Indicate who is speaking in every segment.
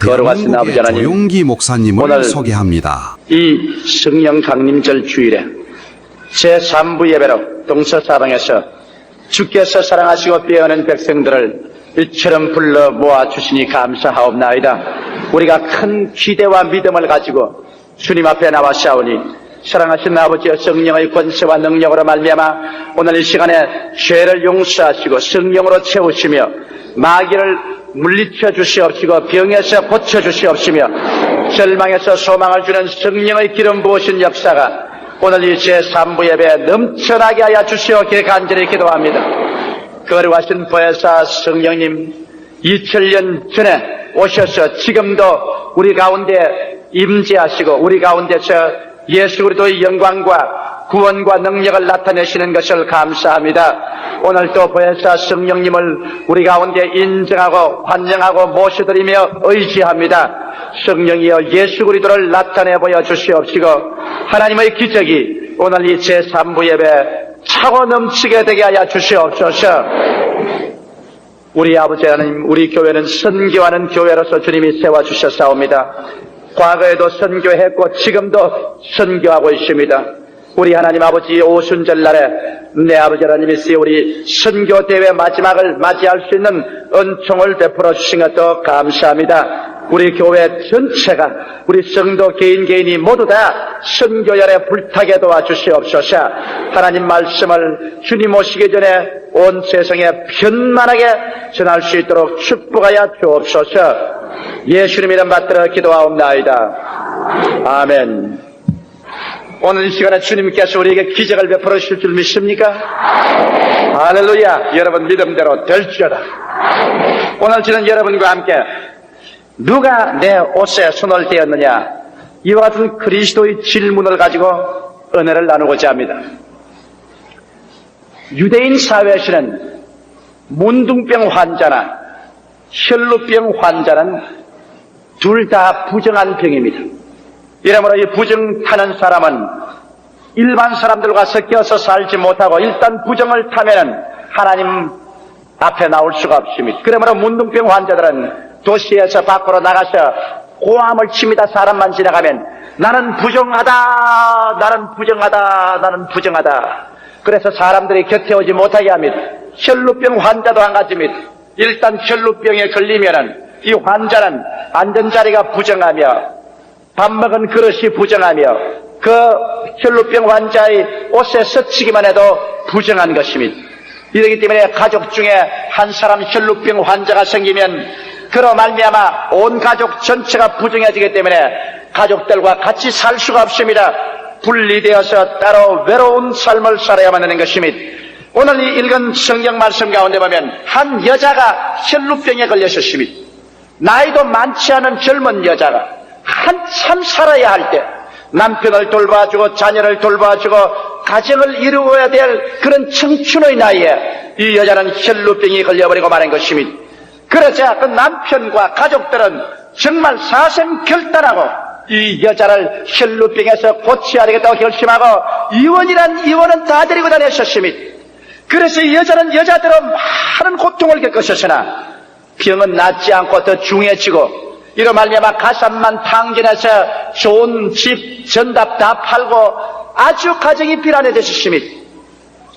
Speaker 1: 거룩하신 아버지
Speaker 2: 대한민국의
Speaker 1: 하나님,
Speaker 2: 조용기 목사님을
Speaker 1: 오늘
Speaker 2: 소개합니다.
Speaker 1: 이 성령 강림절 주일에 제3부 예배로 동서사방에서 주께서 사랑하시고 빼어낸 백성들을 일처럼 불러 모아주시니 감사하옵나이다. 우리가 큰 기대와 믿음을 가지고 주님 앞에 나와 싸우니 사랑하신 아버지의 성령의 권세와 능력으로 말미암아 오늘 이 시간에 죄를 용서하시고 성령으로 채우시며 마귀를 물리쳐 주시옵시고 병에서 고쳐 주시옵시며 절망에서 소망을 주는 성령의 기름 부으신 역사가 오늘 이 제3부 예배에 넘쳐나게 하여 주시옵기를 간절히 기도합니다. 거룩하신 보혜사 성령님, 2000년 전에 오셔서 지금도 우리 가운데 임재하시고 우리 가운데서 예수 그리스도의 영광과 구원과 능력을 나타내시는 것을 감사합니다. 오늘 또 보혜사 성령님을 우리 가운데 인정하고 환영하고 모셔드리며 의지합니다. 성령이여 예수 그리스도를 나타내 보여 주시옵시고 하나님의 기적이 오늘 이 제3부 예배 차고 넘치게 되게 하여 주시옵소서. 우리 아버지 하나님, 우리 교회는 선교하는 교회로서 주님이 세워주셨사옵니다. 과거에도 선교했고 지금도 선교하고 있습니다. 우리 하나님 아버지 오순절 날에 내 아버지 하나님이 우리 선교대회 마지막을 맞이할 수 있는 은총을 베풀어 주신 것도 감사합니다. 우리 교회 전체가 우리 성도 개인이 모두 다 선교열에 불타게 도와주시옵소서. 하나님 말씀을 주님 오시기 전에 온 세상에 편만하게 전할 수 있도록 축복하여 주옵소서. 예수님 이름 받들어 기도하옵나이다. 아멘. 오늘 이 시간에 주님께서 우리에게 기적을 베풀어 주실 줄 믿습니까? 할렐루야. 여러분 믿음대로 될지어다. 오늘 저는 여러분과 함께 누가 내 옷에 손을 떼었느냐, 이와 같은 그리스도의 질문을 가지고 은혜를 나누고자 합니다. 유대인 사회에서는 문둥병 환자나 혈루병 환자는 둘 다 부정한 병입니다. 이러므로 이 부정 타는 사람은 일반 사람들과 섞여서 살지 못하고 일단 부정을 타면은 하나님 앞에 나올 수가 없습니다. 그러므로 문둥병 환자들은 도시에서 밖으로 나가서 고함을 칩니다. 사람만 지나가면 나는 부정하다, 나는 부정하다, 나는 부정하다. 그래서 사람들이 곁에 오지 못하게 합니다. 혈루병 환자도 한 가지입니다. 일단 혈루병에 걸리면은 이 환자는 앉은 자리가 부정하며 밥 먹은 그릇이 부정하며 그 혈루병 환자의 옷에 스치기만 해도 부정한 것입니다. 이러기 때문에 가족 중에 한 사람 혈루병 환자가 생기면 그로 말미암아 온 가족 전체가 부정해지기 때문에 가족들과 같이 살 수가 없습니다. 분리되어서 따로 외로운 삶을 살아야만 하는 것입니다. 오늘 이 읽은 성경 말씀 가운데 보면 한 여자가 혈루병에 걸렸었습니다. 나이도 많지 않은 젊은 여자가 한참 살아야 할 때 남편을 돌봐주고 자녀를 돌봐주고 가정을 이루어야 될 그런 청춘의 나이에 이 여자는 혈루병이 걸려버리고 말한 것입니다. 그러자 그 남편과 가족들은 정말 사생결단하고 이 여자를 혈루병에서 고쳐야 되겠다고 결심하고 이원이란 이원은 다 데리고 다녔었습니다. 그래서 이 여자는 여자대로 많은 고통을 겪으셨으나 병은 낫지 않고 더 중해지고 이로 말미암아 가산만 탕진해서 좋은 집, 전답 다 팔고 아주 가정이 비란해졌습니다.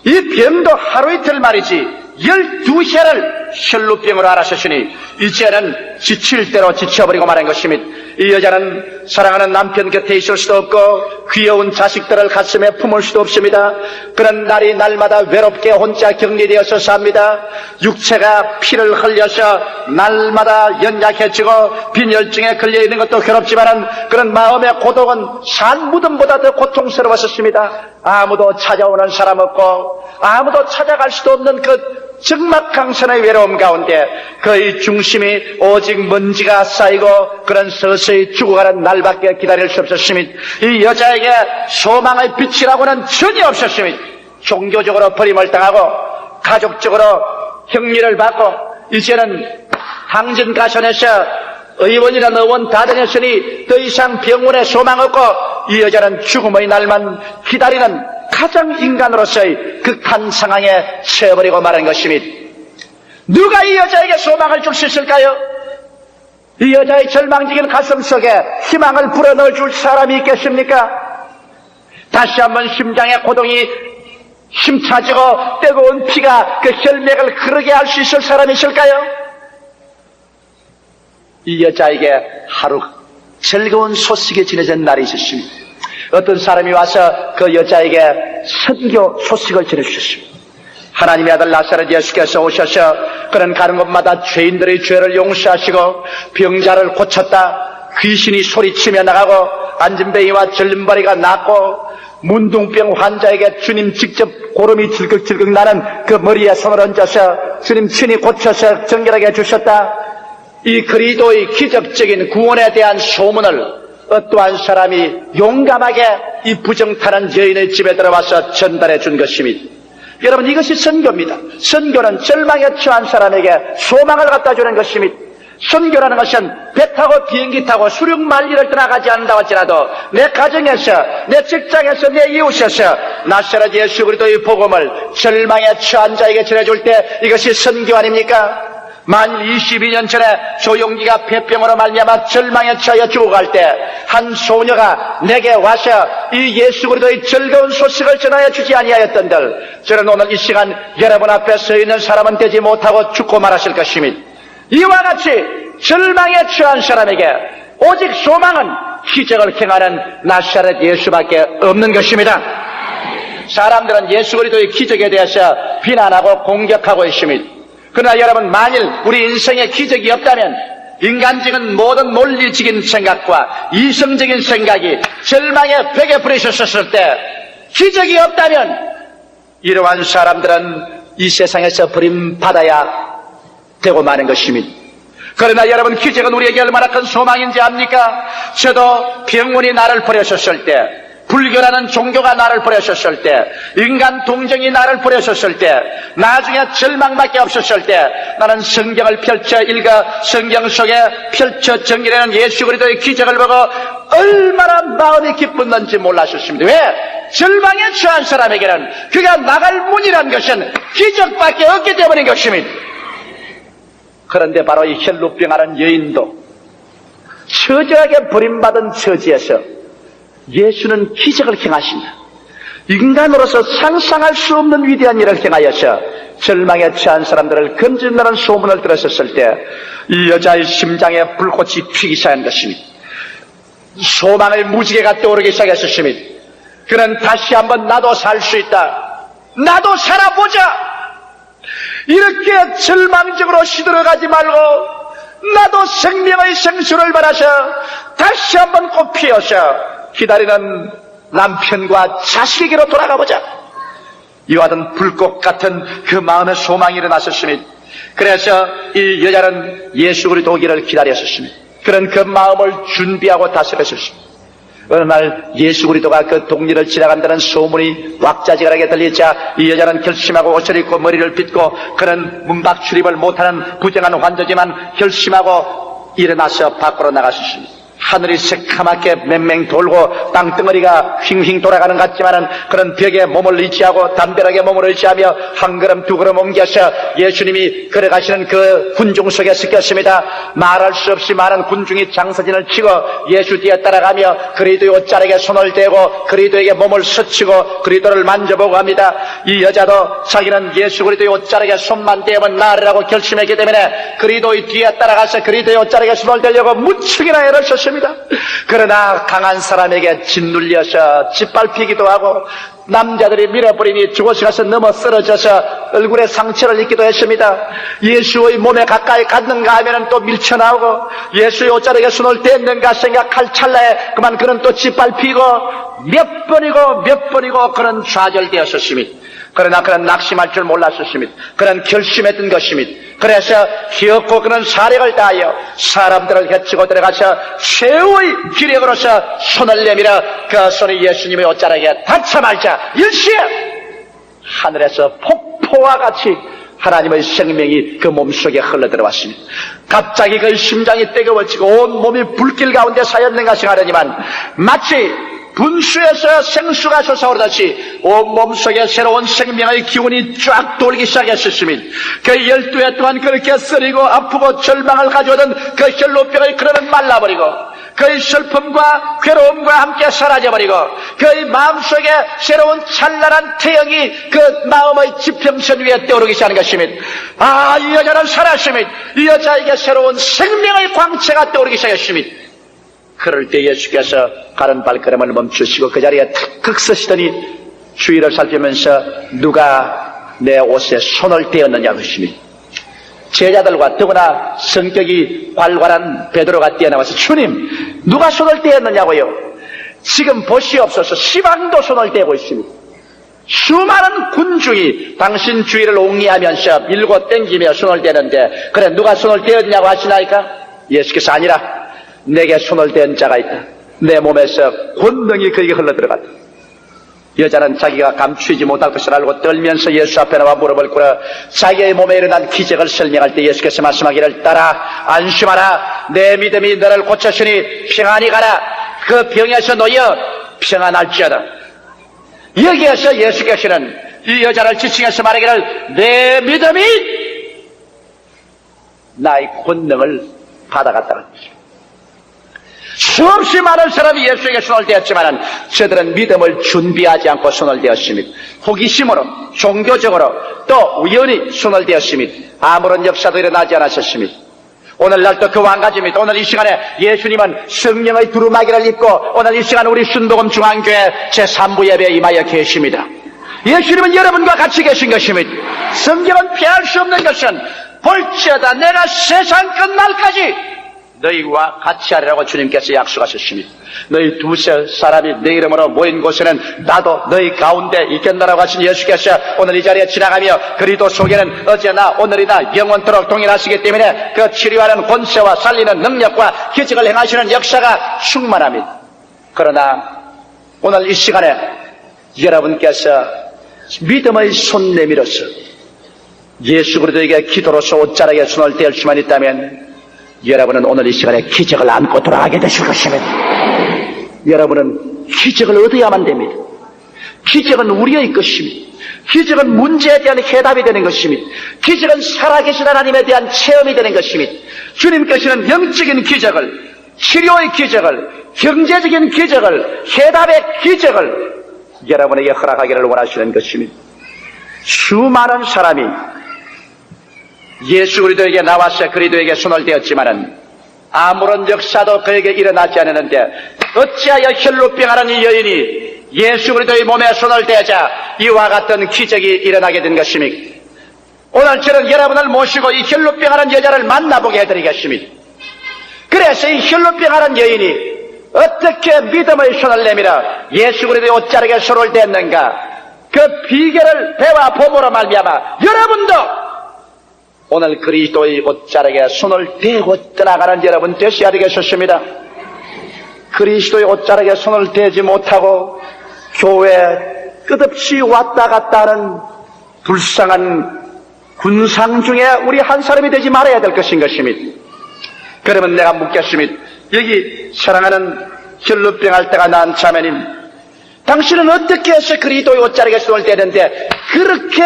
Speaker 1: 이 병도 하루 이틀 말이지 12해를 혈루병으로 앓으셨으니 이제는 지칠 대로 지쳐버리고 말한 것입니다. 이 여자는 사랑하는 남편 곁에 있을 수도 없고 귀여운 자식들을 가슴에 품을 수도 없습니다. 그런 날이 날마다 외롭게 혼자 격리되어서 삽니다. 육체가 피를 흘려서 날마다 연약해지고 빈혈증에 걸려있는 것도 괴롭지만 그런 마음의 고독은 산무덤보다 더 고통스러웠습니다. 아무도 찾아오는 사람 없고 아무도 찾아갈 수도 없는 그 적막강선의 외로움 가운데 그의 중심이 오직 먼지가 쌓이고 그런 서서히 죽어가는 날밖에 기다릴 수 없었습니다. 이 여자에게 소망의 빛이라고는 전혀 없었습니다. 종교적으로 버림을 당하고 가족적으로 격리를 받고 이제는 당진가선에서 의원이나 의원 다 다녔으니 더 이상 병원에 소망 없고 이 여자는 죽음의 날만 기다리는 가장 인간으로서의 극한 상황에 처해버리고 말한 것입니다. 누가 이 여자에게 소망을 줄 수 있을까요? 이 여자의 절망적인 가슴 속에 희망을 불어넣어 줄 사람이 있겠습니까? 다시 한번 심장의 고동이 힘차지고 뜨거운 피가 그 혈맥을 흐르게 할 수 있을 사람이 있을까요? 이 여자에게 하루 즐거운 소식이 전해진 날이 있었습니다. 어떤 사람이 와서 그 여자에게 선교 소식을 전해주셨습니다. 하나님의 아들 나사렛 예수께서 오셔서 그는 가는 곳마다 죄인들의 죄를 용서하시고 병자를 고쳤다, 귀신이 소리치며 나가고 안진뱅이와 절름발이가 낫고 문둥병 환자에게 주님 직접 고름이 질극질극 나는 그 머리에 손을 얹어서 주님 친히 고쳐서 정결하게 해주셨다. 이 그리스도의 기적적인 구원에 대한 소문을 어떠한 사람이 용감하게 이 부정타는 여인의 집에 들어와서 전달해 준 것입니다. 여러분, 이것이 선교입니다. 선교는 절망에 처한 사람에게 소망을 갖다 주는 것입니다. 선교라는 것은 배 타고 비행기 타고 수륙 만리를 떠나가지 않는다고 할지라도 내 가정에서, 내 직장에서, 내 이웃에서 나사렛 예수 그리스도의 복음을 절망에 처한 자에게 전해줄 때 이것이 선교 아닙니까? 만일 22년 전에 조용기가 폐병으로 말미암아 절망에 처하여 죽어갈 때 한 소녀가 내게 와서 이 예수 그리스도의 즐거운 소식을 전하여 주지 아니하였던들, 저는 오늘 이 시간 여러분 앞에 서 있는 사람은 되지 못하고 죽고 말았을 것입니다. 이와 같이 절망에 처한 사람에게 오직 소망은 기적을 행하는 나사렛 예수밖에 없는 것입니다. 사람들은 예수 그리스도의 기적에 대해서 비난하고 공격하고 있습니다. 그러나 여러분, 만일 우리 인생에 기적이 없다면 인간적인 모든 논리적인 생각과 이성적인 생각이 절망의 벽에 부딪혔을 때 기적이 없다면 이러한 사람들은 이 세상에서 버림받아야 되고 마는 것입니다. 그러나 여러분, 기적은 우리에게 얼마나 큰 소망인지 압니까? 저도 병원이 나를 버렸었을 때, 불교라는 종교가 나를 버렸었을 때, 인간 동정이 나를 버렸었을 때, 나중에 절망밖에 없었을 때 나는 성경을 펼쳐 읽어 성경 속에 펼쳐 정리하는 예수 그리스도의 기적을 보고 얼마나 마음이 기뻤는지 몰랐었습니다. 왜? 절망에 처한 사람에게는 그가 나갈 문이란 것은 기적밖에 없기 때문인 것입니다. 그런데 바로 이 혈루병하는 여인도 처절하게 버림받은 처지에서 예수는 기적을 행하신다. 인간으로서 상상할 수 없는 위대한 일을 행하여서 절망에 처한 사람들을 건진다는 소문을 들었을 때 이 여자의 심장에 불꽃이 튀기 시작한 것입니다. 소망의 무지개가 떠오르기 시작했습니다. 그는 다시 한번 나도 살 수 있다, 나도 살아보자, 이렇게 절망적으로 시들어가지 말고 나도 생명의 생수를 받아서 다시 한번 꽃 피어서 기다리는 남편과 자식에게로 돌아가보자. 이와 같은 불꽃 같은 그 마음의 소망이 일어났었습니다. 그래서 이 여자는 예수 그리스도 오기를 기다렸었습니다. 그런 그 마음을 준비하고 다스렸었습니다. 어느 날 예수 그리스도가 그 동리를 지나간다는 소문이 왁자지껄하게 들리자 이 여자는 결심하고 옷을 입고 머리를 빗고, 그는 문밖 출입을 못하는 부정한 환자지만 결심하고 일어나서 밖으로 나갔었습니다. 하늘이 새카맣게 맹맹 돌고 땅덩어리가 휘휘 돌아가는 것 같지만은 그런 벽에 몸을 의지하고 담벼락에 몸을 의지하며 한 걸음 두 걸음 옮겨서 예수님이 걸어가시는 그 군중 속에 섞였습니다. 말할 수 없이 많은 군중이 장사진을 치고 예수 뒤에 따라가며 그리스도의 옷자락에 손을 대고 그리스도에게 몸을 스치고 그리스도를 만져보고 합니다. 이 여자도 자기는 예수 그리스도의 옷자락에 손만 대면 나으리라고 결심했기 때문에 그리스도의 뒤에 따라가서 그리스도의 옷자락에 손을 대려고 무척이나 애를 썼습니다. 그러나 강한 사람에게 짓눌려서 짓밟히기도 하고 남자들이 밀어버리니 죽어서 가서 넘어 쓰러져서 얼굴에 상처를 입기도 했습니다. 예수의 몸에 가까이 갔는가 하면 또 밀쳐나오고 예수의 옷자락에 손을 댔는가 생각할 찰나에 그만 그는 또 짓밟히고 몇 번이고 그런 좌절되었었습니다. 그러나 그는 낙심할 줄 몰랐었습니다. 그는 결심했던 것입니다. 그래서 기어코 그는 사력을 다하여 사람들을 헤치고 들어가서 최후의 기력으로서 손을 내밀어 그 손이 예수님의 옷자락에 닿자 말자 일시에 하늘에서 폭포와 같이 하나님의 생명이 그 몸속에 흘러들어왔습니다. 갑자기 그 심장이 뜨거워지고 온 몸이 불길 가운데 사였는가 생각하더니만 마치 분수에서 생수가 솟아오르듯이 온 몸속에 새로운 생명의 기운이 쫙 돌기 시작했었으면 그 12해 동안 그렇게 쓰리고 아프고 절망을 가져오던 그 혈루병의 그러는 말라버리고 그의 슬픔과 괴로움과 함께 사라져버리고 그의 마음속에 새로운 찬란한 태영이 그 마음의 지평선 위에 떠오르기 시작하는 것입니다. 아, 이 여자는 살았습니다. 이 여자에게 새로운 생명의 광채가 떠오르기 시작했습니다. 그럴 때 예수께서 가는 발걸음을 멈추시고 그 자리에 탁 서시더니 주위를 살피면서 누가 내 옷에 손을 떼었느냐고 하십니다. 제자들과 더구나 성격이 활발한 베드로가 뛰어나와서 주님 누가 손을 떼었느냐고요. 지금 보시옵소서 시방도 손을 떼고 있습니다. 수많은 군중이 당신 주위를 옹이하면서 밀고 땡기며 손을 떼는데 그래 누가 손을 떼었냐고 하시나이까? 예수께서 아니라 내게 손을 댄 자가 있다. 내 몸에서 권능이 그에게 흘러들어갔다. 여자는 자기가 감추지 못할 것을 알고 떨면서 예수 앞에 나와 무릎을 꿇어 자기의 몸에 일어난 기적을 설명할 때 예수께서 말씀하기를 따라 안심하라. 내 믿음이 너를 고쳤으니 평안히 가라. 그 병에서 놓여 평안할지어다. 여기에서 예수께서는 이 여자를 지칭해서 말하기를 내 믿음이 나의 권능을 받아갔다는 것입니다. 수없이 많은 사람이 예수에게 손을 대었지만 저들은 믿음을 준비하지 않고 손을 대었습니다. 호기심으로 종교적으로 또 우연히 손을 대었습니다. 아무런 역사도 일어나지 않았었습니다. 오늘날도 그 마찬가지입니다. 오늘 이 시간에 예수님은 성령의 두루마기를 입고 오늘 이 시간 우리 순복음 중앙교회 제3부 예배에 임하여 계십니다. 예수님은 여러분과 같이 계신 것입니다. 성경은 피할 수 없는 것은 볼지어다 내가 세상 끝날까지 너희와 같이 하리라고 주님께서 약속하셨습니다. 너희 두세 사람이 내 이름으로 모인 곳에는 나도 너희 가운데 있겠노라고 하신 예수께서 오늘 이 자리에 지나가며 그리스도 속에는 어제나 오늘이나 영원토록 동일하시기 때문에 그 치료하는 권세와 살리는 능력과 기적을 행하시는 역사가 충만합니다. 그러나 오늘 이 시간에 여러분께서 믿음의 손 내밀어서 예수 그리스도에게 기도로서 옷자락에 손을 댈 수만 있다면 여러분은 오늘 이 시간에 기적을 안고 돌아가게 되실 것입니다. 여러분은 기적을 얻어야만 됩니다. 기적은 우리의 것입니다. 기적은 문제에 대한 해답이 되는 것입니다. 기적은 살아계신 하나님에 대한 체험이 되는 것입니다. 주님께서는 영적인 기적을, 치료의 기적을, 경제적인 기적을, 해답의 기적을 여러분에게 허락하기를 원하시는 것입니다. 수많은 사람이 예수 그리스도에게 나와서 그리스도에게 손을 대었지만은 아무런 역사도 그에게 일어나지 않았는데 어찌하여 혈루병하는 이 여인이 예수 그리스도의 몸에 손을 대자 이와 같은 기적이 일어나게 된 것입니까? 오늘 저는 여러분을 모시고 이 혈루병하는 여자를 만나보게 해드리겠습니다. 그래서 이 혈루병하는 여인이 어떻게 믿음의 손을 내밀어 예수 그리스도의 옷자락에 손을 댔는가 그 비결을 배와 보모로 말미암아 여러분도 오늘 그리스도의 옷자락에 손을 대고 떠나가는 여러분 되셔야 되겠습니다. 그리스도의 옷자락에 손을 대지 못하고 교회에 끝없이 왔다 갔다 하는 불쌍한 군상 중에 우리 한 사람이 되지 말아야 될 것인 것입니다. 그러면 내가 묻겠습니다. 여기 사랑하는 혈루병할 때가 난 자매님, 당신은 어떻게 해서 그리스도의 옷자락에 손을 대는데 그렇게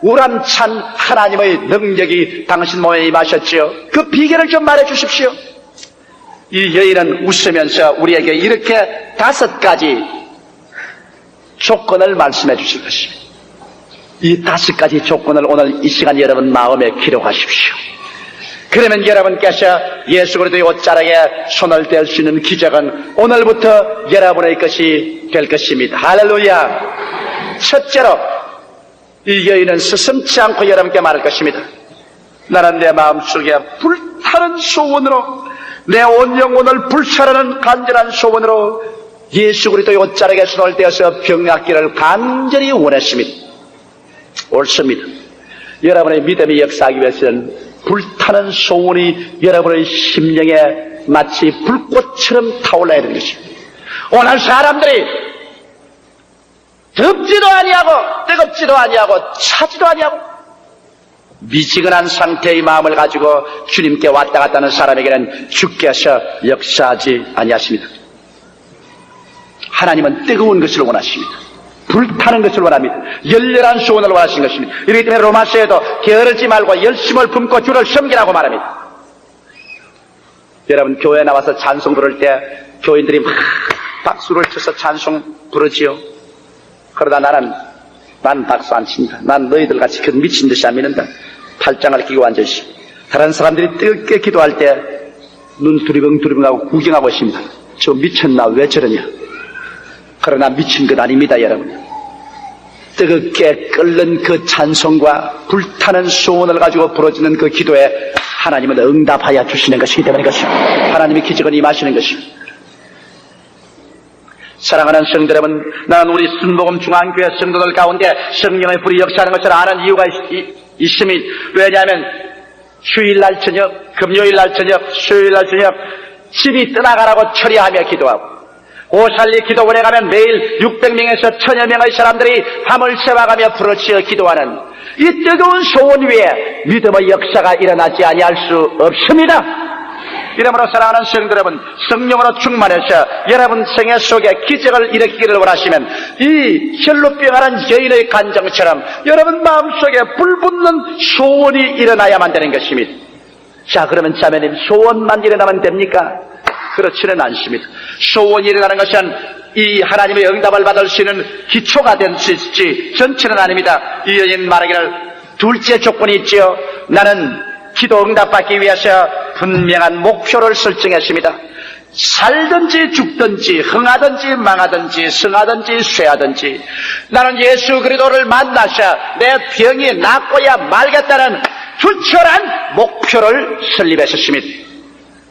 Speaker 1: 우람찬 하나님의 능력이 당신 몸에 임하셨지요? 그 비결을 좀 말해 주십시오. 이 여인은 웃으면서 우리에게 이렇게 5가지 조건을 말씀해 주실 것입니다. 이 5가지 조건을 오늘 이 시간 여러분 마음에 기록하십시오. 그러면 여러분께서 예수 그리스도의 옷자락에 손을 댈 수 있는 기적은 오늘부터 여러분의 것이 될 것입니다. 할렐루야. 첫째로 이 여인은 스승치 않고 여러분께 말할 것입니다. 나는 내 마음속에 불타는 소원으로 내 온 영혼을 불살하는 간절한 소원으로 예수 그리스도의 옷자락에 손을 떼어서 병낫기를 간절히 원했습니다. 옳습니다. 여러분의 믿음이 역사하기 위해서는 불타는 소원이 여러분의 심령에 마치 불꽃처럼 타올라야 되는 것입니다. 오늘 사람들이 덥지도 아니하고 뜨겁지도 아니하고 차지도 아니하고 미지근한 상태의 마음을 가지고 주님께 왔다 갔다 하는 사람에게는 주께서 역사하지 아니하십니다. 하나님은 뜨거운 것을 원하십니다. 불타는 것을 원합니다. 열렬한 소원을 원하시는 것입니다. 이렇기 때문에 로마서에도 게으르지 말고 열심을 품고 주를 섬기라고 말합니다. 여러분, 교회에 나와서 찬송 부를 때 교인들이 막 박수를 쳐서 찬송 부르지요. 그러다 난 박수 안 친다. 난 너희들 같이 그 미친 듯이 안 믿는다. 팔짱을 끼고 앉으시. 다른 사람들이 뜨겁게 기도할 때 눈 두리번두리번하고 구경하고 있습니다. 저 미쳤나? 왜 저러냐? 그러나 미친 것 아닙니다, 여러분. 뜨겁게 끓는 그 찬송과 불타는 소원을 가지고 부러지는 그 기도에 하나님은 응답하여 주시는 것이기 때문에 것입니다. 하나님의 기적은 임하시는 것입니다. 사랑하는 성도 여러분, 나는 우리 순복음 중앙교회 성도들 가운데 성령의 불이 역사하는 것을 아는 이유가 있습니다. 왜냐하면 휴일날 저녁, 금요일날 저녁, 수요일날 저녁 집이 떠나가라고 처리하며 기도하고, 오살리 기도원에 가면 매일 600명에서 1000여 명의 사람들이 밤을 새워가며 부르짖어 기도하는 이 뜨거운 소원 위에 믿음의 역사가 일어나지 아니할 수 없습니다. 이러므로 사랑하는 성도 여러분, 성령으로 충만해서 여러분 생애 속에 기적을 일으키기를 원하시면 이 혈루병하는 여인의 간정처럼 여러분 마음속에 불붙는 소원이 일어나야만 되는 것입니다. 자, 그러면 자매님, 소원만 일어나면 됩니까? 그렇지는 않습니다. 소원이 일어나는 것은 이 하나님의 응답을 받을 수 있는 기초가 될 수 있지 전체는 아닙니다. 이 여인 말하기를 둘째 조건이 있지요. 나는 기도 응답받기 위해서 분명한 목표를 설정했습니다. 살든지 죽든지 흥하든지 망하든지 성하든지 쇠하든지 나는 예수 그리스도를 만나서 내 병이 낫고야 말겠다는 투철한 목표를 설립했습니다.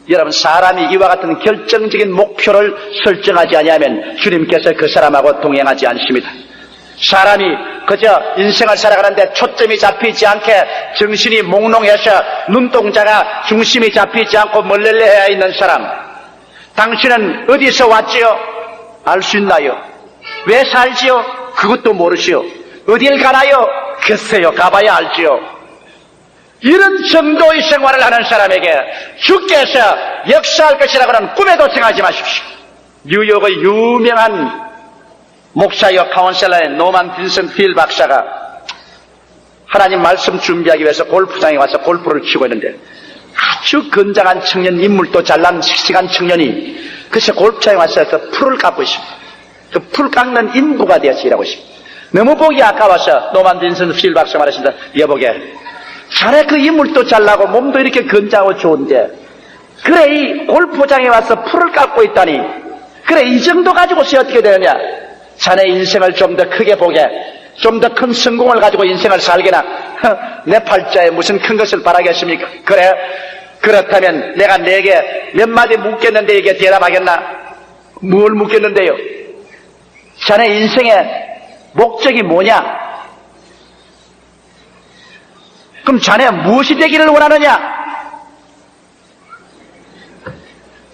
Speaker 1: 여러분, 사람이 이와 같은 결정적인 목표를 설정하지 아니하면 주님께서 그 사람하고 동행하지 않습니다. 사람이 그저 인생을 살아가는데 초점이 잡히지 않게 정신이 몽롱해서 눈동자가 중심이 잡히지 않고 멀렐레해 있는 사람, 당신은 어디서 왔지요? 알 수 있나요? 왜 살지요? 그것도 모르시오. 어딜 가나요? 글쎄요, 가봐야 알지요. 이런 정도의 생활을 하는 사람에게 주께서 역사할 것이라고 하는 꿈에도 생각하지 마십시오. 뉴욕의 유명한 목사여 카운셀러의 노만 빈센트 필 박사가 하나님 말씀 준비하기 위해서 골프장에 와서 골프를 치고 있는데 아주 건장한 청년, 인물도 잘난 씩씩한 청년이 그래서 골프장에 와서 그 풀을 깎고 있습니다. 그 풀 깎는 인부가 되어서 일하고 있습니다. 너무 보기 아까워서 노만 빈센트 필 박사 말하신다. 여보게, 자네 그 인물도 잘나고 몸도 이렇게 건장하고 좋은데 그래 이 골프장에 와서 풀을 깎고 있다니, 그래 이 정도 가지고서 어떻게 되느냐? 자네 인생을 좀 더 크게 보게, 좀 더 큰 성공을 가지고 인생을 살게나. 내 팔자에 무슨 큰 것을 바라겠습니까? 그래, 그렇다면 내가 네게 몇 마디 묻겠는데 이게 대답하겠나? 뭘 묻겠는데요? 자네 인생의 목적이 뭐냐? 그럼 자네 무엇이 되기를 원하느냐?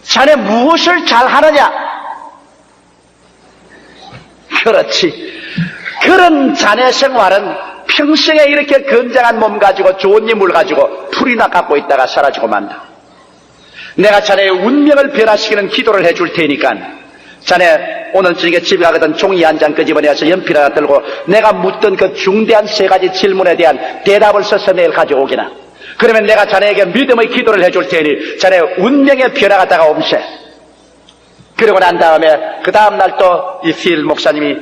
Speaker 1: 자네 무엇을 잘하느냐? 그렇지. 그런 자네 생활은 평생에 이렇게 건장한 몸 가지고 좋은 인물 가지고 풀이나 갖고 있다가 사라지고 만다. 내가 자네의 운명을 변화시키는 기도를 해줄 테니까 자네 오늘 저녁에 집에 가거든 종이 한 장 끄집어내서 연필 하나 들고 내가 묻던 그 중대한 세 가지 질문에 대한 대답을 써서 내일 가져오기나. 그러면 내가 자네에게 믿음의 기도를 해줄 테니 자네 운명의 변화가 다가옴세. 그러고 난 다음에 그 다음날 또 이 필 목사님이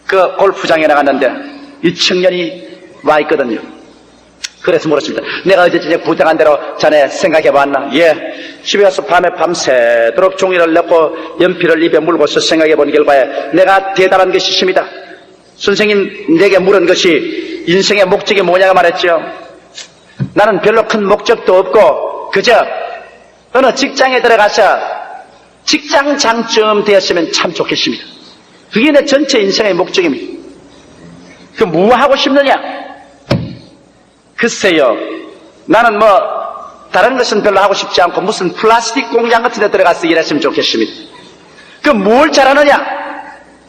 Speaker 1: 그 골프장에 나갔는데 이 청년이 와 있거든요. 그래서 물었습니다. 내가 어제 저녁 부탁한 대로 자네 생각해봤나? 예. 집에 가서 밤새도록 종이를 넣고 연필을 입에 물고서 생각해본 결과에 내가 대단한 것이 있습니다. 선생님 내게 물은 것이 인생의 목적이 뭐냐고 말했죠. 나는 별로 큰 목적도 없고 그저 어느 직장에 들어가서 직장장쯤 되었으면 참 좋겠습니다. 그게 내 전체 인생의 목적입니다. 그 뭐 하고 싶느냐? 글쎄요, 나는 다른 것은 별로 하고 싶지 않고 무슨 플라스틱 공장 같은 데 들어가서 일했으면 좋겠습니다. 그 뭘 잘하느냐?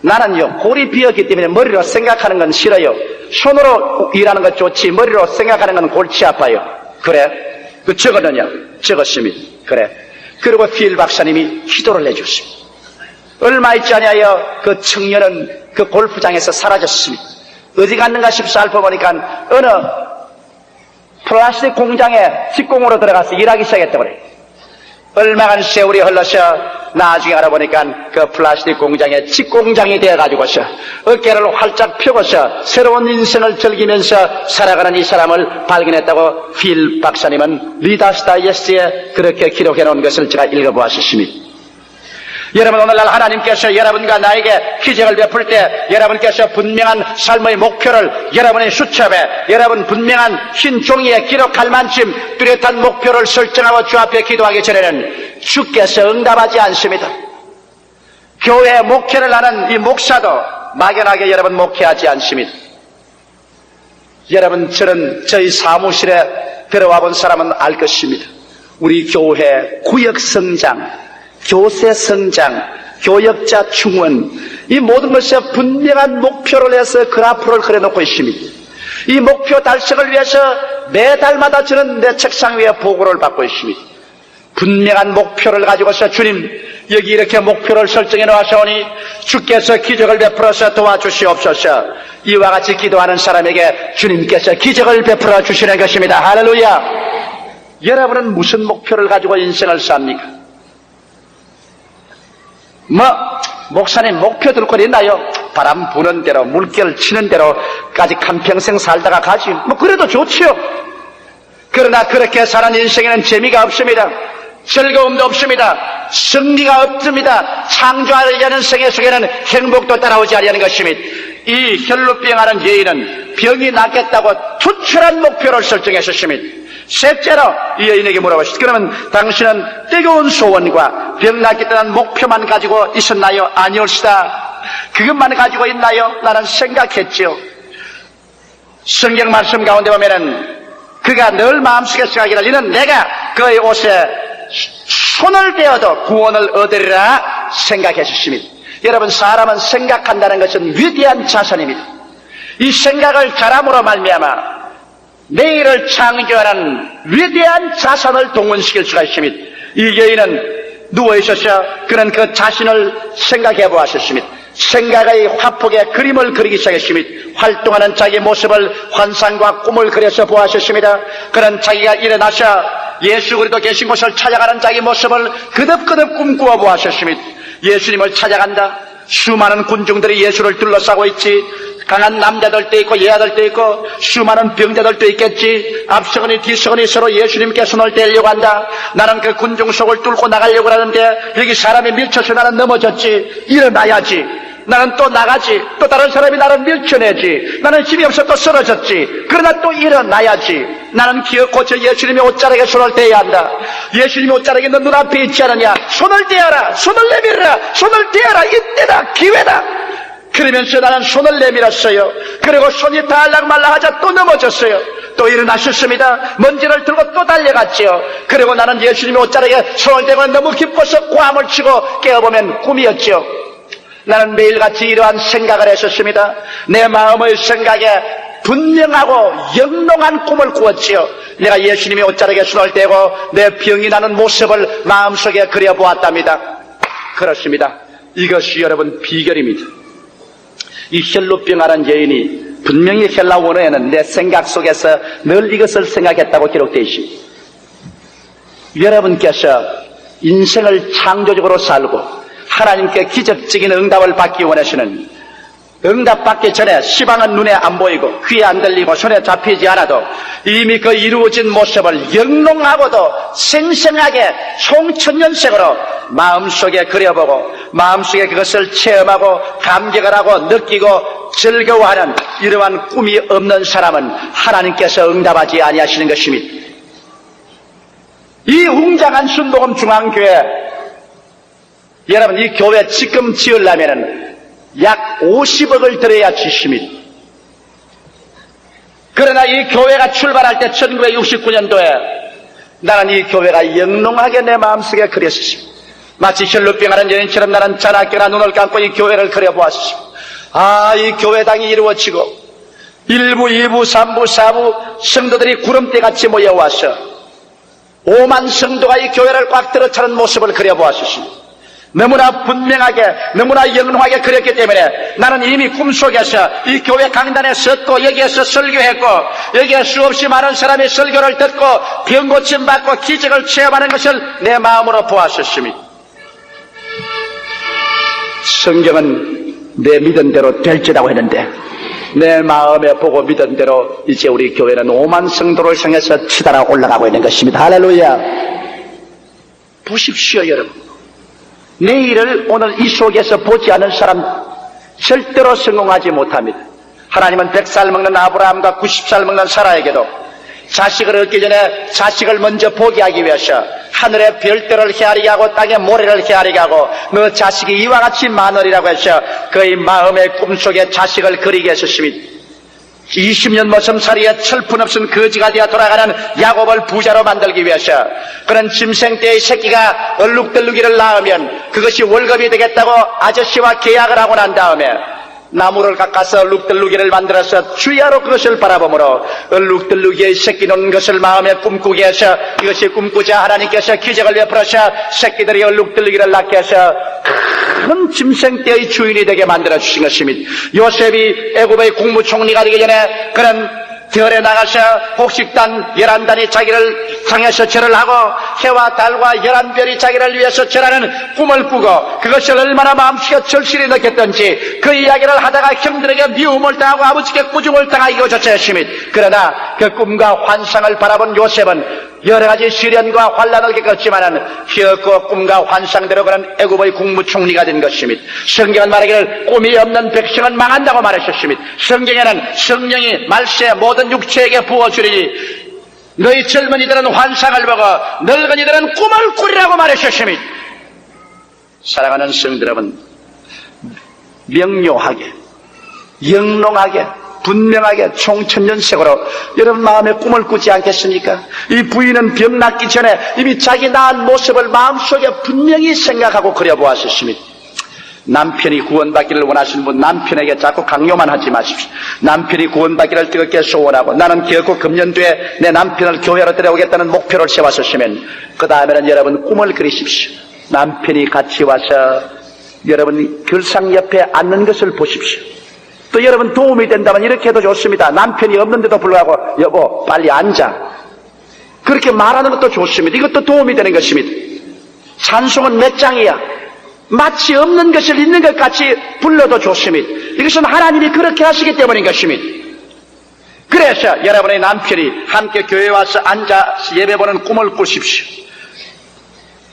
Speaker 1: 나는요, 골이 비었기 때문에 머리로 생각하는 건 싫어요. 손으로 일하는 건 좋지 머리로 생각하는 건 골치 아파요. 그래? 그 적었느냐? 적었습니다. 그래. 그리고 필 박사님이 기도를 해줬습니다. 얼마 있지 아니하여 그 청년은 그 골프장에서 사라졌습니다. 어디 갔는가 싶어 살펴보니까 어느 플라스틱 공장에 직공으로 들어가서 일하기 시작했다고 그래요. 얼마간 세월이 흘러서 나중에 알아보니까 그 플라스틱 공장의 직공장이 되어가지고서 어깨를 활짝 펴고서 새로운 인생을 즐기면서 살아가는 이 사람을 발견했다고 필 박사님은 리더스 다이제스트에 그렇게 기록해 놓은 것을 제가 읽어보았습니다. 여러분, 오늘날 하나님께서 여러분과 나에게 기적을 베풀 때 여러분께서 분명한 삶의 목표를 여러분의 수첩에, 여러분 분명한 흰 종이에 기록할 만큼 뚜렷한 목표를 설정하고 주 앞에 기도하기 전에는 주께서 응답하지 않습니다. 교회 목회를 하는 이 목사도 막연하게 여러분 목회하지 않습니다. 여러분, 저희 사무실에 들어와 본 사람은 알 것입니다. 우리 교회 구역 성장, 교세 성장, 교역자 충원, 이 모든 것에 분명한 목표를 해서 그래프를 그려놓고 있습니다. 이 목표 달성을 위해서 매달마다 저는 내 책상 위에 보고를 받고 있습니다. 분명한 목표를 가지고서 주님, 여기 이렇게 목표를 설정해 놓으시오니 주께서 기적을 베풀어서 도와주시옵소서. 이와 같이 기도하는 사람에게 주님께서 기적을 베풀어 주시는 것입니다. 할렐루야. 여러분은 무슨 목표를 가지고 인생을 삽니까? 목사님 목표 들고 있나요? 바람 부는 대로, 물결 치는 대로까지 한평생 살다가 가지. 그래도 좋지요. 그러나 그렇게 사는 인생에는 재미가 없습니다. 즐거움도 없습니다. 승리가 없습니다. 창조하려는 생애 속에는 행복도 따라오지 않는 것입니다. 이 혈루병하는 여인은 병이 낫겠다고 투철한 목표를 설정했었습니다. 셋째로 이 여인에게 물어보시죠. 그러면 당신은 뜨거운 소원과 병 낫겠다는 목표만 가지고 있었나요? 아니올시다. 그것만 가지고 있나요? 나는 생각했지요. 성경 말씀 가운데 보면은 그가 늘 마음속에 생각하기를 이는 내가 그의 옷에 손을 대어도 구원을 얻으리라 생각했습니다. 여러분, 사람은 생각한다는 것은 위대한 자산입니다. 이 생각을 잘함으로 말미암아 내일을 창조하는 위대한 자산을 동원시킬 수가 있습니다. 이 여인은 누워있었어. 그는 그 자신을 생각해 보았습니다. 생각의 화폭에 그림을 그리기 시작했습니다. 활동하는 자기 모습을 환상과 꿈을 그려서 보았습니다. 그는 자기가 일어나서 예수 그리스도 계신 곳을 찾아가는 자기 모습을 그득그득 꿈꾸어 보았습니다. 예수님을 찾아간다. 수많은 군중들이 예수를 둘러싸고 있지. 강한 남자들도 있고 여자들도 있고 수많은 병자들도 있겠지. 앞서거니 뒤서거니 서로 예수님께 손을 떼려고 한다. 나는 그 군중 속을 뚫고 나가려고 하는데 여기 사람이 밀쳐서 나는 넘어졌지. 일어나야지. 나는 또 나가지. 또 다른 사람이 나를 밀쳐내지. 나는 힘이 없어 또 쓰러졌지. 그러나 또 일어나야지. 나는 기어코 저 예수님의 옷자락에 손을 떼야 한다. 예수님의 옷자락이 너 눈앞에 있지 않느냐. 손을 떼어라. 손을 내밀어라. 손을 떼어라. 이때다. 기회다. 그러면서 나는 손을 내밀었어요. 그리고 손이 달랑말랑하자 또 넘어졌어요. 또 일어나셨습니다. 먼지를 들고 또 달려갔지요. 그리고 나는 예수님의 옷자락에 손을 대고 너무 기뻐서 고함을 치고 깨어보면 꿈이었지요. 나는 매일같이 이러한 생각을 했었습니다. 내 마음의 생각에 분명하고 영롱한 꿈을 꾸었지요. 내가 예수님의 옷자락에 손을 대고 내 병이 나는 모습을 마음속에 그려보았답니다. 그렇습니다. 이것이 여러분 비결입니다. 이 혈루병하는 여인이 분명히 헬라 원어에는 내 생각 속에서 늘 이것을 생각했다고 기록되어 있습니다. 여러분께서 인생을 창조적으로 살고 하나님께 기적적인 응답을 받기 원하시는, 응답받기 전에 시방은 눈에 안 보이고 귀에 안 들리고 손에 잡히지 않아도 이미 그 이루어진 모습을 영롱하고도 생생하게 총천연색으로 마음속에 그려보고 마음속에 그것을 체험하고 감격을 하고 느끼고 즐거워하는 이러한 꿈이 없는 사람은 하나님께서 응답하지 아니하시는 것입니다. 이 웅장한 순복음 중앙교회, 여러분 이 교회 지금 지으려면은 약 50억을 들여야 짓습니다. 그러나 이 교회가 출발할 때 1969년도에 나는 이 교회가 영롱하게 내 마음속에 그렸습니다. 마치 혈루병하는 여인처럼 나는 자나깨나 눈을 감고 이 교회를 그려보았습니다. 아, 이 교회당이 이루어지고 1부, 2부, 3부, 4부 성도들이 구름대같이 모여와서 5만 성도가 이 교회를 꽉 들어차는 모습을 그려보았습니다. 너무나 분명하게, 너무나 영롱하게 그렸기 때문에 나는 이미 꿈속에서 이 교회 강단에 섰고 여기에서 설교했고 여기에 수없이 많은 사람이 설교를 듣고 병 고침 받고 기적을 체험하는 것을 내 마음으로 보았었습니다. 성경은 내 믿은 대로 될지라고 했는데 내 마음에 보고 믿은 대로 이제 우리 교회는 5만 성도를 향해서 치달아 올라가고 있는 것입니다. 할렐루야. 보십시오 여러분. 내일을 오늘 이 속에서 보지 않은 사람 절대로 성공하지 못합니다. 하나님은 100살 먹는 아브라함과 90살 먹는 사라에게도 자식을 얻기 전에 자식을 먼저 포기하기 위해서 하늘의 별들을 헤아리게 하고 땅의 모래를 헤아리게 하고 너 자식이 이와 같이 많으리라고 해서 그의 마음의 꿈속에 자식을 그리게 했었습니다. 20년 모섬살이에 철분 없은 거지가 되어 돌아가는 야곱을 부자로 만들기 위해서 그런 짐생 때의 새끼가 얼룩덜룩이를 낳으면 그것이 월급이 되겠다고 아저씨와 계약을 하고 난 다음에 나무를 깎아서 얼룩덜룩이를 만들어서 주야로 그것을 바라보므로 얼룩덜룩이의 새끼 놓은 것을 마음에 꿈꾸게 해서 이것이 꿈꾸자 하나님께서 기적을 베풀어서 새끼들이 얼룩덜룩이를 낳게 해서 큰 짐승 떼의 주인이 되게 만들어 주신 것입니다. 요셉이 애굽의 국무총리가 되기 전에 그런 들에 나가서 곡식단 11단이 자기를 향해서 절을 하고 해와 달과 11별이 자기를 위해서 절하는 꿈을 꾸고 그것을 얼마나 마음속에 절실히 느꼈던지 그 이야기를 하다가 형들에게 미움을 당하고 아버지께 꾸중을 당하기도 조차했습니다. 그러나 그 꿈과 환상을 바라본 요셉은 여러 가지 시련과 환란을 겪었지만은 기어코 꿈과 환상대로 그런 애굽의 국무총리가 된 것입니다. 성경은 말하기를 꿈이 없는 백성은 망한다고 말하셨습니다. 성경에는 성령이 말세 모든 육체에게 부어주리니 너희 젊은이들은 환상을 보고 늙은이들은 꿈을 꾸리라고 말하셨습니다. 사랑하는 성도 여러분, 명료하게 영롱하게 분명하게 총천년색으로 여러분 마음에 꿈을 꾸지 않겠습니까? 이 부인은 병 낫기 전에 이미 자기 낳은 모습을 마음속에 분명히 생각하고 그려보았습니다. 남편이 구원받기를 원하시는 분 남편에게 자꾸 강요만 하지 마십시오. 남편이 구원받기를 뜨겁게 소원하고 나는 결코 금년도에 내 남편을 교회로 데려오겠다는 목표를 세웠으시면 그 다음에는 여러분 꿈을 그리십시오. 남편이 같이 와서 여러분 결상 옆에 앉는 것을 보십시오. 또 여러분 도움이 된다면 이렇게 해도 좋습니다. 남편이 없는데도 불구하고 여보 빨리 앉아 그렇게 말하는 것도 좋습니다. 이것도 도움이 되는 것입니다. 찬송은 몇 장이야 마치 없는 것을 있는 것 같이 불러도 좋습니다. 이것은 하나님이 그렇게 하시기 때문인 것입니다. 그래서 여러분의 남편이 함께 교회에 와서 앉아 예배보는 꿈을 꾸십시오.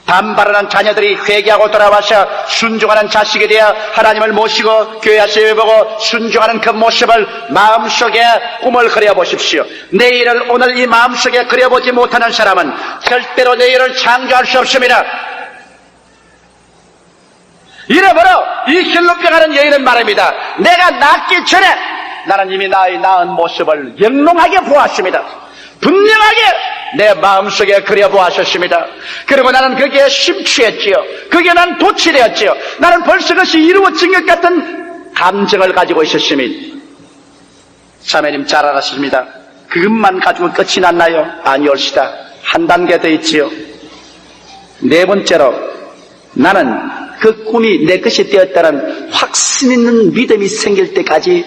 Speaker 1: 반발하는 자녀들이 회개하고 돌아와서 순종하는 자식에 대해 하나님을 모시고 교회에서 예배보고 순종하는 그 모습을 마음속에 꿈을 그려보십시오. 내일을 오늘 이 마음속에 그려보지 못하는 사람은 절대로 내일을 창조할 수 없습니다. 이러므로 이 혈루병하는 여인은 말합니다. 내가 낳기 전에 나는 이미 나의 낳은 모습을 영롱하게 보았습니다. 분명하게 내 마음속에 그려보았었습니다. 그리고 나는 거기에 심취했지요. 거기에 난 도취되었지요. 나는 벌써 그것이 이루어진 것 같은 감정을 가지고 있었습니다. 자매님 잘 알았습니다. 그것만 가지고 끝이 났나요? 아니올시다. 한 단계 더 있지요. 네 번째로 나는 그 꿈이 내 것이 되었다는 확신 있는 믿음이 생길 때까지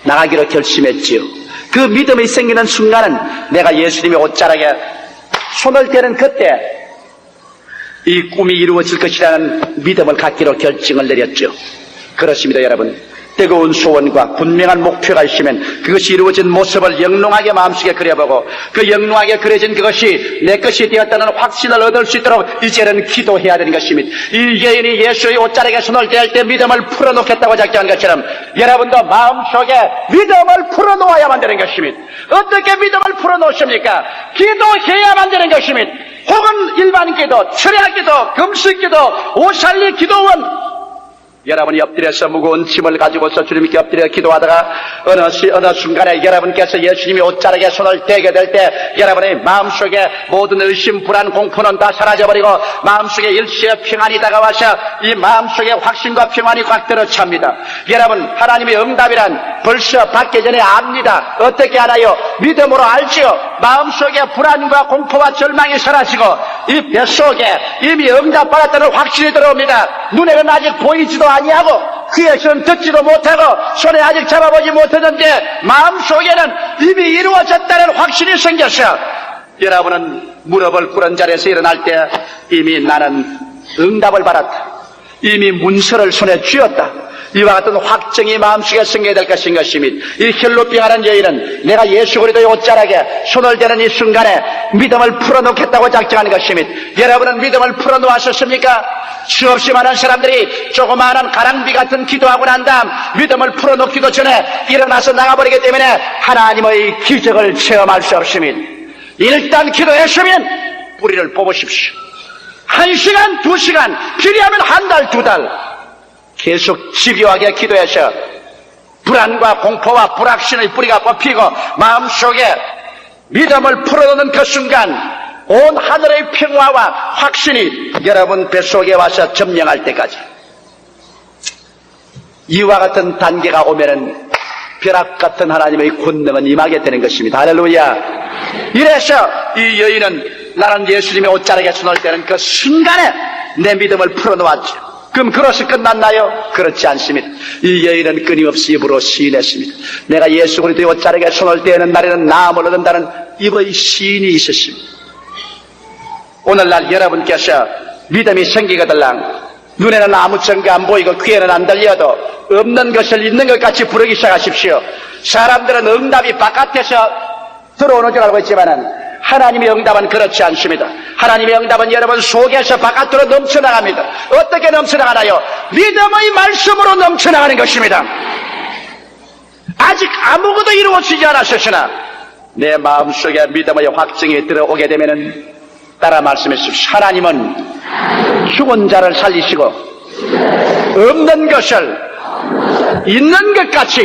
Speaker 1: 나가기로 결심했지요. 그 믿음이 생기는 순간은 내가 예수님의 옷자락에 손을 대는 그때 이 꿈이 이루어질 것이라는 믿음을 갖기로 결정을 내렸죠. 그렇습니다 여러분. 뜨거운 소원과 분명한 목표가 있으면 그것이 이루어진 모습을 영롱하게 마음속에 그려보고 그 영롱하게 그려진 그것이 내 것이 되었다는 확신을 얻을 수 있도록 이제는 기도해야 되는 것입니다. 이 여인이 예수의 옷자락에 손을 댈 때 믿음을 풀어놓겠다고 작정한 것처럼 여러분도 마음속에 믿음을 풀어놓아야만 되는 것입니다. 어떻게 믿음을 풀어놓습니까? 기도해야만 되는 것입니다. 혹은 일반 기도, 철야 기도, 금식 기도, 오살리 기도원 여러분이 엎드려서 무거운 짐을 가지고서 주님께 엎드려 기도하다가 어느 순간에 여러분께서 예수님이 옷자락에 손을 대게 될 때 여러분의 마음속에 모든 의심, 불안, 공포는 다 사라져버리고 마음속에 일시의 평안이 다가와서 이 마음속에 확신과 평안이 꽉 들어찹니다. 여러분 하나님의 응답이란 벌써 받기 전에 압니다. 어떻게 알아요? 믿음으로 알지요. 마음속에 불안과 공포와 절망이 사라지고 이 뱃속에 이미 응답받았다는 확신이 들어옵니다. 눈에는 아직 보이지도 아니하고 귀에서는 듣지도 못하고 손에 아직 잡아보지 못했는데 마음속에는 이미 이루어졌다는 확신이 생겼어요. 여러분은 무릎을 꿇은 자리에서 일어날 때 이미 나는 응답을 받았다. 이미 문서를 손에 쥐었다. 이와 같은 확정이 마음속에 생겨야 될 것인 것입니다. 이 혈루병하는 여인은 내가 예수 그리스도의 옷자락에 손을 대는 이 순간에 믿음을 풀어놓겠다고 작정하는 것입니다. 여러분은 믿음을 풀어놓으셨습니까? 수없이 많은 사람들이 조그마한 가랑비 같은 기도하고 난 다음 믿음을 풀어놓기도 전에 일어나서 나가버리기 때문에 하나님의 기적을 체험할 수 없습니다. 일단 기도했으면 뿌리를 뽑으십시오. 1시간, 2시간, 필요하면 한 달, 2달 계속 집요하게 기도해서 불안과 공포와 불확신의 뿌리가 뽑히고 마음속에 믿음을 풀어놓는 그 순간 온 하늘의 평화와 확신이 여러분 뱃속에 와서 점령할 때까지 이와 같은 단계가 오면은 벼락 같은 하나님의 권능은 임하게 되는 것입니다. 할렐루야. 이래서 이 여인은 나는 예수님의 옷자락에 손을 대는 그 순간에 내 믿음을 풀어놓았죠. 그럼 그것이 끝났나요? 그렇지 않습니다. 이 여인은 끊임없이 입으로 시인했습니다. 내가 예수 그리스도의 옷자락에 손을 대는 날에는 나음을 얻는다는 입의 시인이 있었습니다. 오늘날 여러분께서 믿음이 생기거들랑 눈에는 아무 증거 안 보이고 귀에는 안 들려도 없는 것을 있는 것 같이 부르기 시작하십시오. 사람들은 응답이 바깥에서 들어오는 줄 알고 있지만은 하나님의 응답은 그렇지 않습니다. 하나님의 응답은 여러분 속에서 바깥으로 넘쳐나갑니다. 어떻게 넘쳐나가나요? 믿음의 말씀으로 넘쳐나가는 것입니다. 아직 아무것도 이루어지지 않았으나 내 마음속에 믿음의 확증이 들어오게 되면은 따라 말씀하십시오. 하나님은 죽은 자를 살리시고 없는 것을 있는 것 같이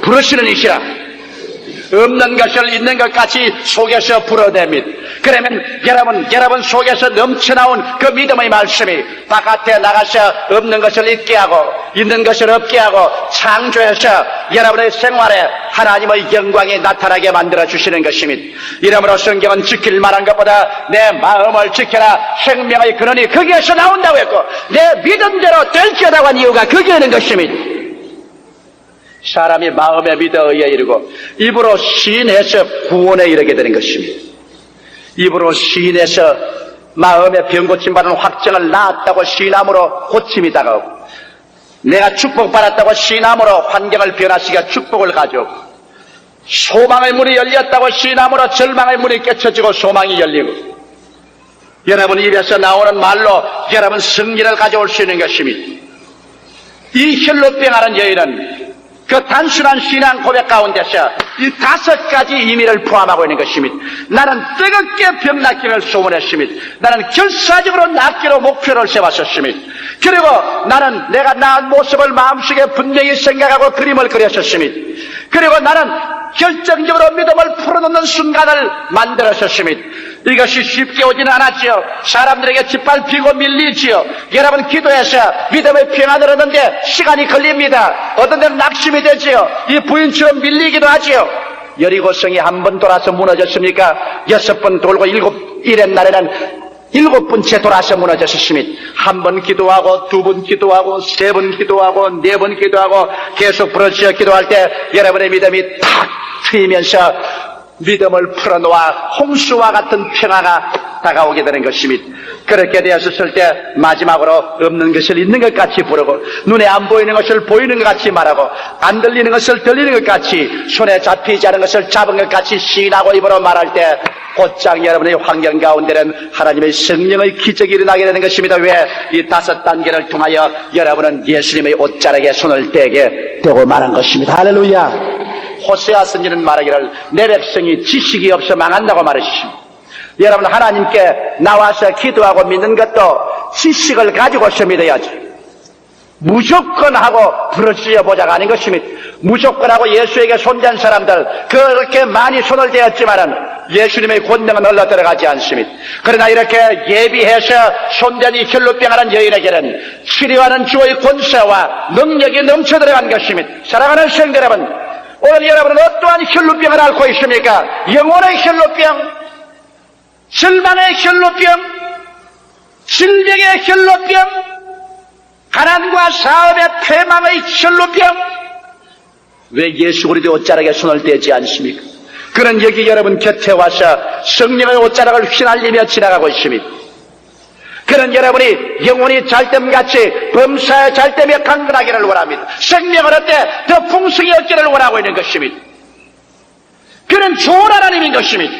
Speaker 1: 부르시는 이시라. 없는 것을 있는 것 같이 속에서 불어냅니다. 그러면 여러분 속에서 넘쳐나온 그 믿음의 말씀이 바깥에 나가서 없는 것을 있게 하고 있는 것을 없게 하고 창조해서 여러분의 생활에 하나님의 영광이 나타나게 만들어 주시는 것입니다. 이러므로 성경은 지킬 만한 것보다 내 마음을 지켜라 생명의 근원이 거기에서 나온다고 했고 내 믿음대로 될지어다고 한 이유가 거기에 있는 것입니다. 사람이 마음에 믿어 의에 이르고 입으로 시인해서 구원에 이르게 되는 것입니다. 입으로 시인해서 마음에 병 고침받은 확정을 낳았다고 시인함으로 고침이 다가오고 내가 축복받았다고 시인함으로 환경을 변화시켜 축복을 가져오고 소망의 문이 열렸다고 시인함으로 절망의 문이 깨쳐지고 소망이 열리고 여러분 입에서 나오는 말로 여러분 승리를 가져올 수 있는 것입니다. 이 혈루병하는 여인은 그 단순한 신앙 고백 가운데서 이 5가지 의미를 포함하고 있는 것입니다. 나는 뜨겁게 병 낫기를 소원했습니다. 나는 결사적으로 낫기로 목표를 세웠었습니다. 그리고 나는 내가 나은 모습을 마음속에 분명히 생각하고 그림을 그렸었습니다. 그리고 나는 결정적으로 믿음을 풀어놓는 순간을 만들었었습니다. 이것이 쉽게 오지는 않았지요. 사람들에게 짓밟히고 밀리지요. 여러분 기도해서 믿음의 평안을 얻는데 시간이 걸립니다. 어떤 데는 낙심이 되지요. 이 부인처럼 밀리기도 하지요. 여리고성이 한 번 돌아서 무너졌습니까? 6번 돌고 7일의 날에는 7번째 돌아서 무너졌습니다. 1번 기도하고 2번 기도하고 3번 기도하고 4번 기도하고 계속 부러지어 기도할 때 여러분의 믿음이 탁 트이면서 믿음을 풀어놓아 홍수와 같은 평화가 다가오게 되는 것입니다. 그렇게 되었을 때 마지막으로 없는 것을 있는 것 같이 부르고 눈에 안 보이는 것을 보이는 것 같이 말하고 안 들리는 것을 들리는 것 같이 손에 잡히지 않은 것을 잡은 것 같이 시인하고 입으로 말할 때 곧장 여러분의 환경 가운데는 하나님의 성령의 기적이 일어나게 되는 것입니다. 왜? 이 5단계를 통하여 여러분은 예수님의 옷자락에 손을 대게 되고 말한 것입니다. 할렐루야. 호세아 선지는 말하기를 내 백성이 지식이 없어 망한다고 말하시십니다. 여러분 하나님께 나와서 기도하고 믿는 것도 지식을 가지고서 믿어야죠. 무조건 하고 부르짖어 보자가 아닌 것입니다. 무조건 하고 예수에게 손댄 사람들 그렇게 많이 손을 대었지만은 예수님의 권능은 흘러 들어가지 않습니다. 그러나 이렇게 예비해서 손댄 이 혈루병하는 여인에게는 치료하는 주의 권세와 능력이 넘쳐 들어간 것입니다. 사랑하는 성도 여러분, 오늘 여러분은 어떠한 혈루병을 앓고 있습니까? 영혼의 혈루병, 절망의 혈루병, 질병의 혈루병, 가난과 사업의 패망의 혈루병. 왜 예수 그리스도의 옷자락에 손을 떼지 않습니까? 그는 여기 여러분 곁에 와서 성령의 옷자락을 휘날리며 지나가고 있습니다. 그는 여러분이 영혼이 잘됨같이 범사에 잘되며 강건하기를 원합니다. 생명을 얻되 더 풍성히 얻기를 원하고 있는 것입니다. 그는 좋은 하나님인 것입니다.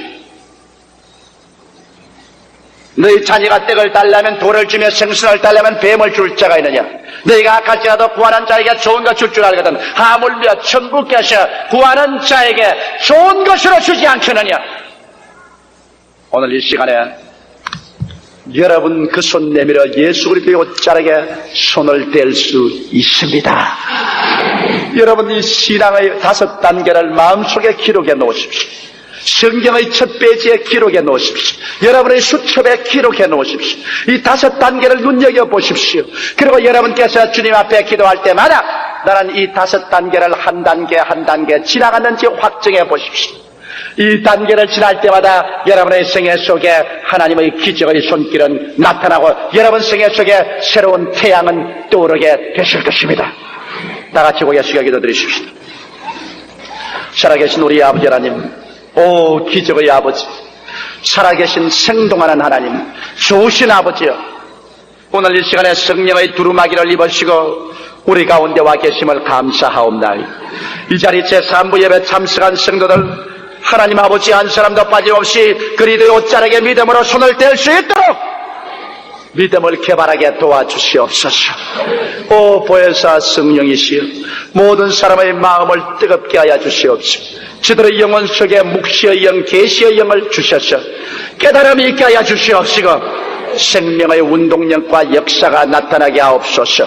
Speaker 1: 너희 자녀가 떡을 달라면 돌을 주며 생선을 달라면 뱀을 줄 자가 있느냐? 너희가 악할지라도 구하는 자에게 좋은 것 줄 줄 알거든 하물며 천국께서 구하는 자에게 좋은 것으로 주지 않겠느냐? 오늘 이 시간에 여러분 그 손 내밀어 예수 그리스도의 옷자락에 손을 댈 수 있습니다. 여러분 이 신앙의 5단계를 마음속에 기록해 놓으십시오. 성경의 첫 페이지에 기록해 놓으십시오. 여러분의 수첩에 기록해 놓으십시오. 이 5단계를 눈여겨보십시오. 그리고 여러분께서 주님 앞에 기도할 때마다 나는 이 5단계를 한 단계 한 단계 지나갔는지 확정해 보십시오. 이 단계를 지날 때마다 여러분의 생애 속에 하나님의 기적의 손길은 나타나고 여러분 생애 속에 새로운 태양은 떠오르게 되실 것입니다. 다 같이 고개 숙여 기도드리십시오. 살아계신 우리 아버지 하나님, 오 기적의 아버지, 살아계신 생동하는 하나님, 좋으신 아버지여, 오늘 이 시간에 성령의 두루마기를 입으시고 우리 가운데 와 계심을 감사하옵나이다. 이 자리 제3부 예배 참석한 성도들 하나님 아버지 한 사람도 빠짐없이 그리스도의 옷자락에 믿음으로 손을 댈 수 있도록 믿음을 개발하게 도와주시옵소서. 오 보혜사 성령이시여, 모든 사람의 마음을 뜨겁게 하여 주시옵소서. 저들의 영혼 속에 묵시의 영, 계시의 영을 주셔서 깨달음이 있게 하여 주시옵시고 생명의 운동력과 역사가 나타나게 하옵소서.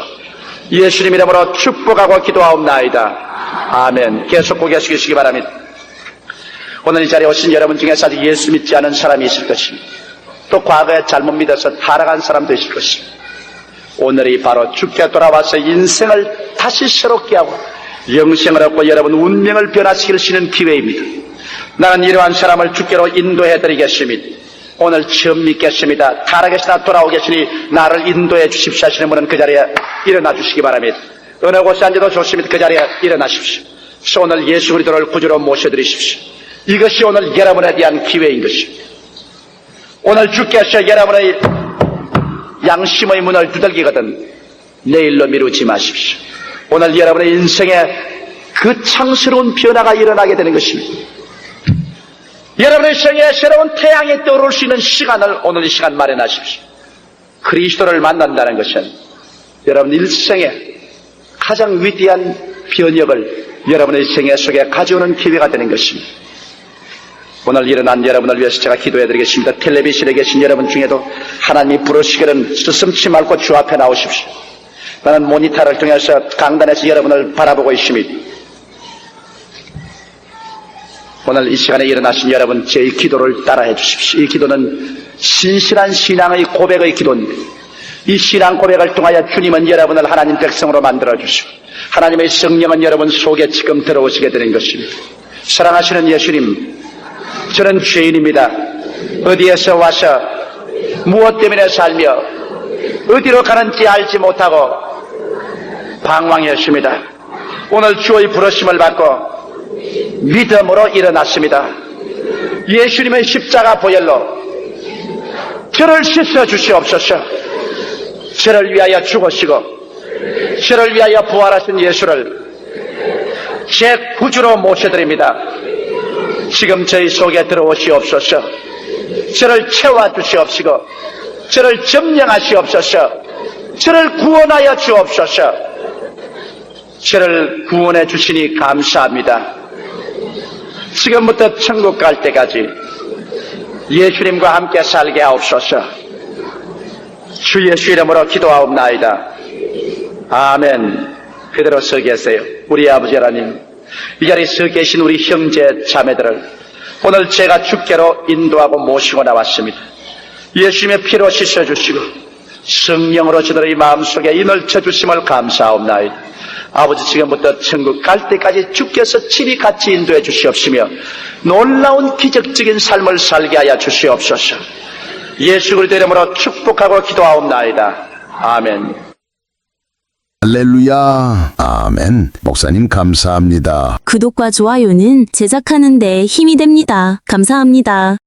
Speaker 1: 예수님 이름으로 축복하고 기도하옵나이다. 아멘. 계속 고개 숙이시기 바랍니다. 오늘 이 자리에 오신 여러분 중에서 아직 예수 믿지 않은 사람이 있을 것입니다. 또 과거에 잘못 믿어서 타락한 사람도 있을 것입니다. 오늘이 바로 주께 돌아와서 인생을 다시 새롭게 하고 영생을 얻고 여러분 운명을 변화시킬 수 있는 기회입니다. 나는 이러한 사람을 주께로 인도해드리겠습니다. 오늘 처음 믿겠습니다. 타락에서나 돌아오겠으니 나를 인도해 주십시오 하시는 분은 그 자리에 일어나 주시기 바랍니다. 어느 곳에 앉아도 좋습니다. 그 자리에 일어나십시오. 그래서 오늘 예수 그리스도를 구주로 모셔드리십시오. 이것이 오늘 여러분에 대한 기회인 것입니다. 오늘 주께서 여러분의 양심의 문을 두들기거든 내일로 미루지 마십시오. 오늘 여러분의 인생에 그 창스러운 변화가 일어나게 되는 것입니다. 여러분의 생에 새로운 태양이 떠오를 수 있는 시간을 오늘 이 시간 마련하십시오. 그리스도를 만난다는 것은 여러분 일생에 가장 위대한 변혁을 여러분의 생애 속에 가져오는 기회가 되는 것입니다. 오늘 일어난 여러분을 위해서 제가 기도해드리겠습니다. 텔레비전에 계신 여러분 중에도 하나님이 부르시기는 스슴치 말고 주 앞에 나오십시오. 나는 모니터를 통해서 강단에서 여러분을 바라보고 있습니다. 오늘 이 시간에 일어나신 여러분 제 기도를 따라해 주십시오. 이 기도는 신실한 신앙의 고백의 기도입니다. 이 신앙 고백을 통하여 주님은 여러분을 하나님 백성으로 만들어 주시고 하나님의 성령은 여러분 속에 지금 들어오시게 되는 것입니다. 사랑하시는 예수님, 저는 죄인입니다. 어디에서 와서 무엇 때문에 살며 어디로 가는지 알지 못하고 방황했습니다. 오늘 주의 부르심을 받고 믿음으로 일어났습니다. 예수님의 십자가 보혈로 저를 씻어 주시옵소서. 저를 위하여 죽으시고 저를 위하여 부활하신 예수를 제 구주로 모셔드립니다. 지금 저희 속에 들어오시옵소서. 저를 채워주시옵시고 저를 점령하시옵소서. 저를 구원하여 주옵소서. 저를 구원해 주시니 감사합니다. 지금부터 천국 갈 때까지 예수님과 함께 살게 하옵소서. 주 예수 이름으로 기도하옵나이다. 아멘. 그대로 서 계세요. 우리 아버지 하나님, 이 자리에 서 계신 우리 형제 자매들을 오늘 제가 주께로 인도하고 모시고 나왔습니다. 예수님의 피로 씻어주시고 성령으로 저들의 마음속에 인을 쳐주심을 감사하옵나이다. 아버지 지금부터 천국 갈 때까지 주께서 친히 같이 인도해 주시옵시며 놀라운 기적적인 삶을 살게 하여 주시옵소서. 예수 그리스도 이름으로 축복하고 기도하옵나이다. 아멘.
Speaker 2: 할렐루야. 아멘. 목사님 감사합니다.
Speaker 3: 구독과 좋아요는 제작하는 데 힘이 됩니다. 감사합니다.